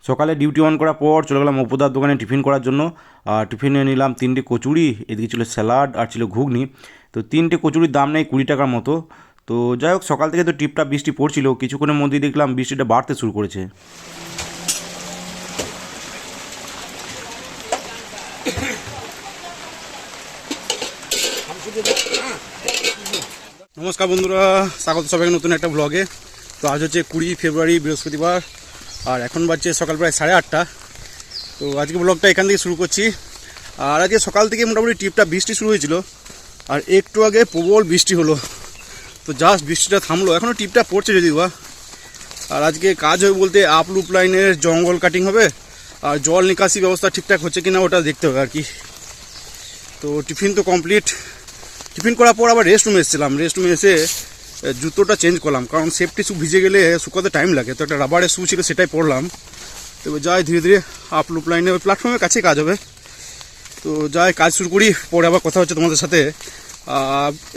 সকালে duty on করার পর চলে গেলাম অপুদার দোকানে টিফিন করার জন্য। আর টিফিনে নিলাম 3টে কচুরি, এদিকে ছিল স্যালাড আর ছিল ঘুগনি। তো 3টে কচুরির দাম নেই 20 টাকার মতো। তো যাই হোক, সকাল থেকে তো টিপটা বৃষ্টি পড়ছিল, কিছুক্ষণের মধ্যেই দেখলাম বৃষ্টিটা বাড়তে শুরু করেছে। নমস্কার বন্ধুরা, স্বাগত সবাইকে নতুন একটা ব্লগে। তো আজ হচ্ছে 20 ফেব্রুয়ারি, বৃহস্পতিবার, আর এখন বাজছে সকাল প্রায় 8:30। তো আজকে ব্লগটা এখান থেকে শুরু করছি। আর আজকে সকাল থেকে মোটামুটি টিপটা বৃষ্টি শুরু হয়েছিল, আর একটু আগে প্রবল বৃষ্টি হলো। তো জাস্ট বৃষ্টিটা থামলো, এখনও টিপটা পড়ছে যদিও বা। আর আজকে কাজ হবে বলতে আপলুপ লাইনের জঙ্গল কাটিং হবে, আর জল নিকাশি ব্যবস্থা ঠিকঠাক হচ্ছে কিনা ওটা দেখতে হবে আর কি। তো টিফিন তো কমপ্লিট। টিফিন করার পর আবার রেস্ট রুমে এসেছিলাম। রেস্ট রুমে এসে জুতোটা চেঞ্জ করলাম, কারণ সেফটি শু ভিজে গেলে শুকাতে টাইম লাগে। তো একটা রাবারের শু ছিল, সেটাই পরলাম। তো যাই ধীরে ধীরে আপলুপ লাইনে ওই প্ল্যাটফর্মের কাছে কাজ হবে। তো যাই কাজ শুরু করি, পরে আবার কথা হচ্ছে তোমাদের সাথে।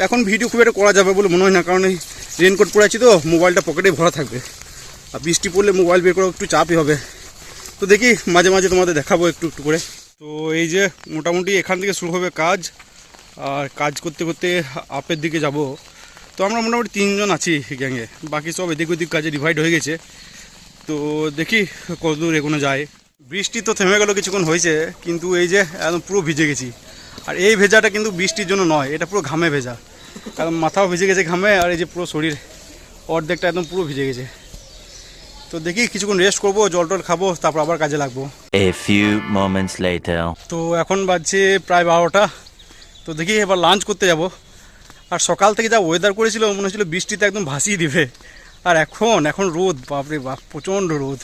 এখন ভিডিও খুব একটা করা যাবে বলে মনে হয় না, কারণ এই রেনকোট পরে আছি তো মোবাইলটা পকেটে ভরা থাকবে, আর বৃষ্টি পড়লে মোবাইল বের করা একটু চাপই হবে। তো দেখি মাঝে মাঝে তোমাদের দেখাবো একটু একটু করে। তো এই যে মোটামুটি এখান থেকে শুরু হবে কাজ, আর কাজ করতে করতে আপের দিকে যাব। তো আমরা মোটামুটি 3 জন আছি গ্যাংয়ে, বাকি সব এদিক ওদিক কাজে ডিভাইড হয়ে গেছে। তো দেখি কতদূর এগোনো যায়। বৃষ্টি তো থেমে গেল, কিছুক্ষণ হয়েছে, কিন্তু এই যে একদম পুরো ভিজে গেছি। আর এই ভেজাটা কিন্তু বৃষ্টির জন্য নয়, এটা পুরো ঘামে ভেজা। একদম মাথাও ভিজে গেছে ঘামে, আর এই যে পুরো শরীর অর্ধেকটা একদম পুরো ভিজে গেছে। তো দেখি কিছুক্ষণ রেস্ট করবো, জল টল খাবো, তারপর আবার কাজে লাগবো। A few moments later. তো এখন বাজছে প্রায় 12টা। তো দেখি এবার লাঞ্চ করতে যাব। আর সকাল থেকে যা ওয়েদার করেছিল মনে হচ্ছিল বৃষ্টিতে একদম ভাসিয়ে দিবে। আর এখন রোদ, বাপরে বাপ, প্রচণ্ড রোদ।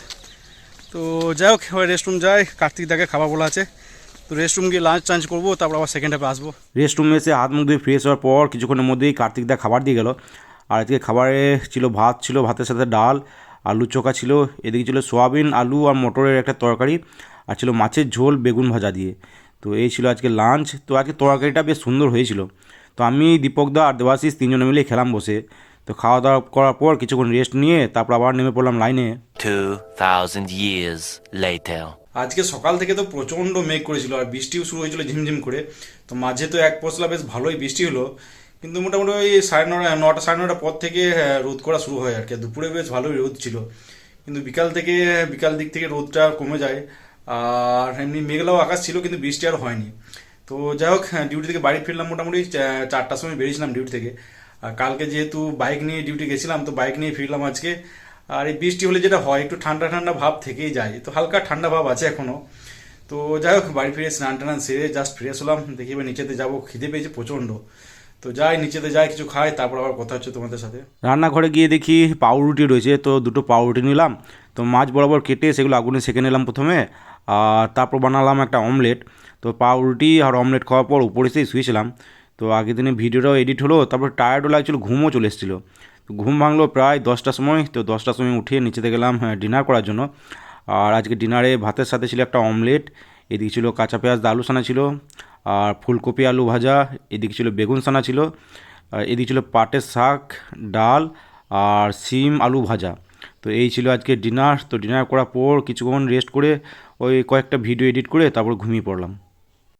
তো যাই হোক, এবার রেস্টরুম যাই, কার্তিক দাকে খাবার বলা আছে। তো রেস্টরুম গিয়ে লাঞ্চ টাঞ্চ করবো, তারপর আবার সেকেন্ড হাফে আসবো। রেস্টরুমে এসে হাত মুখ ধুয়ে ফ্রেশ হওয়ার পর কিছুক্ষণের মধ্যেই কার্তিক দা খাবার দিয়ে গেল। আর আজকে খাবারে ছিল ভাত, ছিল ভাতের সাথে ডাল, আলু চোখা ছিল, এদিকে ছিল সোয়াবিন আলু আর মটরের একটা তরকারি, আর ছিল মাছের ঝোল বেগুন ভাজা দিয়ে। তো এই ছিল আজকে লাঞ্চ। তো আজকে তরকারিটা বেশ সুন্দর হয়েছিল। তো আমি, দীপকদা আর দেবাশিস 3জনে মিলেই খেলাম বসে। তো খাওয়া দাওয়া করার পর কিছুক্ষণ রেস্ট নিয়ে তারপর আবার নেমে পড়লাম লাইনে। 2000 years later. আজকে সকাল থেকে তো প্রচণ্ড মেঘ করেছিল, আর বৃষ্টিও শুরু হয়েছিল ঝিমঝিম করে। তো মাঝে তো এক পশলা বেশ ভালোই বৃষ্টি হলো, কিন্তু মোটামুটি ওই 9:30 সাড়ে 9টার পর থেকে রোদ করা শুরু হয় আর কি। দুপুরে বেশ ভালোই রোদ ছিল, কিন্তু বিকাল দিক থেকে রোদটা কমে যায়। আর এমনি মেঘলাও আকাশ ছিল, কিন্তু বৃষ্টি আর হয়নি। তো যাই হোক, ডিউটি থেকে বাড়ি ফিরলাম মোটামুটি 4টার সময় বেরিয়েছিলাম ডিউটি থেকে। আর কালকে যেহেতু বাইক নিয়ে ডিউটি গেছিলাম, তো বাইক নিয়ে ফিরলাম আজকে। আর এই বৃষ্টি হলে যেটা হয়, একটু ঠান্ডা ঠান্ডা ভাব থেকেই যায়, তো হালকা ঠান্ডা ভাব আছে এখনও। তো যাই হোক, বাড়ি ফিরে স্নান টান সেরে জাস্ট ফ্রেশ হলাম। দেখি এবার নিচেতে যাবো, খিদে পেয়েছে প্রচণ্ড। তো যাই নিচেতে যাই, কিছু খাই, তারপর আবার কথা হচ্ছে তোমাদের সাথে। রান্নাঘরে গিয়ে দেখি পাউরুটি রয়েছে, তো 2টো পাউরুটি নিলাম। তো মাছ বরাবর কেটে সেগুলো আগুনে সেঁকে নিলাম প্রথমে, আর তারপর বানালাম একটা অমলেট। তো পাউরুটি আর অমলেট খাওয়ার পর উপরে সেই শুয়েছিলাম। তো আগের দিনে ভিডিওটাও এডিট হলো, তারপর টায়ার্ডও লাগছিলো, ঘুমও চলে এসেছিলো। তো ঘুম ভাঙলো প্রায় 10টার সময়। তো 10টার সময় উঠে নিচেতে গেলাম ডিনার করার জন্য। আর আজকে ডিনারে ভাতের সাথে ছিল একটা অমলেট, এদিকে ছিল কাঁচা পেঁয়াজ আলু সানা ছিল, আর ফুলকপি আলু ভাজা, এদিকে ছিল বেগুন সানা ছিল, আর এদিকে ছিল পাটের শাক, ডাল আর শিম আলু ভাজা। তো এই ছিল আজকে ডিনার। তো ডিনার করার পর কিছুক্ষণ রেস্ট করে ওই কয়েকটা ভিডিও এডিট করে তারপর ঘুমিয়ে পড়লাম।